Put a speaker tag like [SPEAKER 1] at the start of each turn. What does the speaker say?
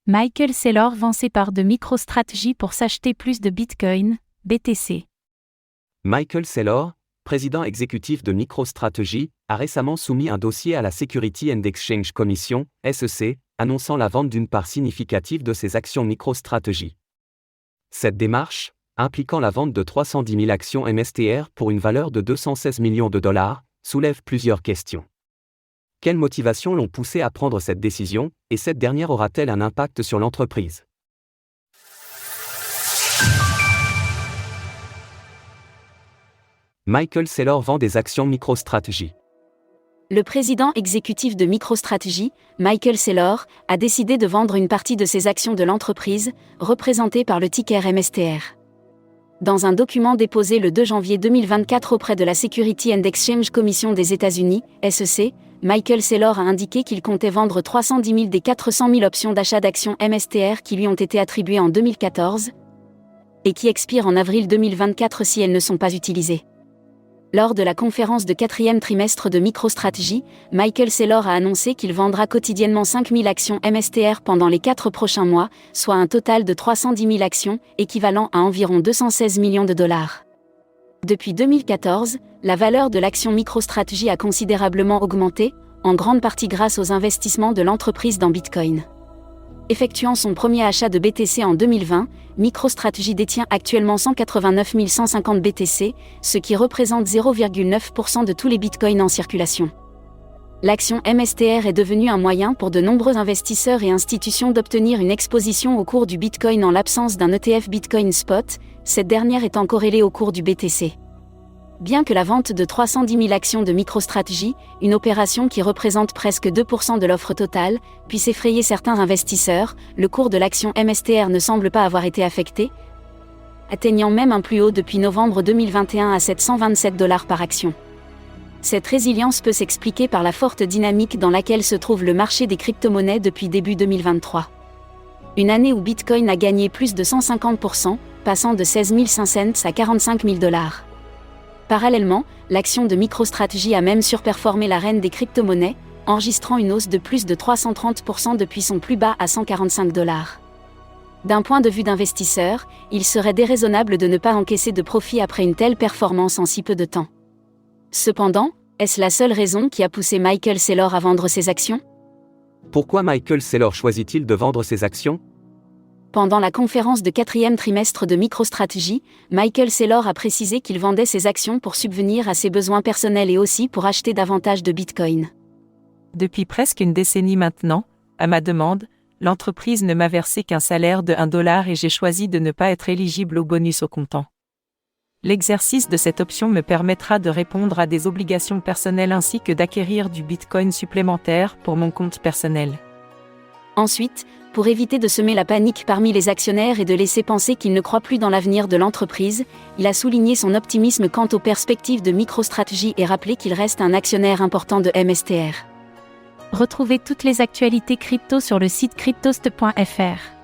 [SPEAKER 1] Michael Saylor vend ses parts de MicroStrategy pour s'acheter plus de Bitcoin, BTC.
[SPEAKER 2] Michael Saylor, président exécutif de MicroStrategy, a récemment soumis un dossier à la Securities and Exchange Commission, SEC, annonçant la vente d'une part significative de ses actions MicroStrategy. Cette démarche, impliquant la vente de 310 000 actions MSTR pour une valeur de 216 millions de dollars, soulève plusieurs questions. Quelles motivations l'ont poussé à prendre cette décision, et cette dernière aura-t-elle un impact sur l'entreprise ? Michael Saylor vend des actions MicroStrategy.
[SPEAKER 3] Le président exécutif de MicroStrategy, Michael Saylor, a décidé de vendre une partie de ses actions de l'entreprise, représentée par le ticker MSTR. Dans un document déposé le 2 janvier 2024 auprès de la Securities and Exchange Commission des États-Unis, SEC, Michael Saylor a indiqué qu'il comptait vendre 310 000 des 400 000 options d'achat d'actions MSTR qui lui ont été attribuées en 2014 et qui expirent en avril 2024 si elles ne sont pas utilisées. Lors de la conférence de 4e trimestre de MicroStrategy, Michael Saylor a annoncé qu'il vendra quotidiennement 5 000 actions MSTR pendant les 4 prochains mois, soit un total de 310 000 actions, équivalent à environ 216 millions de dollars. Depuis 2014, la valeur de l'action MicroStrategy a considérablement augmenté, en grande partie grâce aux investissements de l'entreprise dans Bitcoin. Effectuant son premier achat de BTC en 2020, MicroStrategy détient actuellement 189 150 BTC, ce qui représente 0,9% de tous les bitcoins en circulation. L'action MSTR est devenue un moyen pour de nombreux investisseurs et institutions d'obtenir une exposition au cours du bitcoin en l'absence d'un ETF Bitcoin Spot, cette dernière étant corrélée au cours du BTC. Bien que la vente de 310 000 actions de MicroStrategy, une opération qui représente presque 2% de l'offre totale, puisse effrayer certains investisseurs, le cours de l'action MSTR ne semble pas avoir été affecté, atteignant même un plus haut depuis novembre 2021 à 727 $ par action. Cette résilience peut s'expliquer par la forte dynamique dans laquelle se trouve le marché des crypto-monnaies depuis début 2023. Une année où Bitcoin a gagné plus de 150%, passant de 16 500 à 45 000 $. Parallèlement, l'action de MicroStrategy a même surperformé la reine des crypto-monnaies, enregistrant une hausse de plus de 330% depuis son plus bas à 145 $. D'un point de vue d'investisseur, il serait déraisonnable de ne pas encaisser de profit après une telle performance en si peu de temps. Cependant, est-ce la seule raison qui a poussé Michael Saylor à vendre ses actions ?
[SPEAKER 2] Pourquoi Michael Saylor choisit-il de vendre ses actions ?
[SPEAKER 3] Pendant la conférence de 4e trimestre de MicroStrategy, Michael Saylor a précisé qu'il vendait ses actions pour subvenir à ses besoins personnels et aussi pour acheter davantage de Bitcoin.
[SPEAKER 4] Depuis presque une décennie maintenant, à ma demande, l'entreprise ne m'a versé qu'un salaire de $1 et j'ai choisi de ne pas être éligible au bonus au comptant. L'exercice de cette option me permettra de répondre à des obligations personnelles ainsi que d'acquérir du Bitcoin supplémentaire pour mon compte personnel.
[SPEAKER 3] Ensuite, pour éviter de semer la panique parmi les actionnaires et de laisser penser qu'ils ne croient plus dans l'avenir de l'entreprise, il a souligné son optimisme quant aux perspectives de MicroStrategy et rappelé qu'il reste un actionnaire important de MSTR.
[SPEAKER 1] Retrouvez toutes les actualités crypto sur le site cryptost.fr.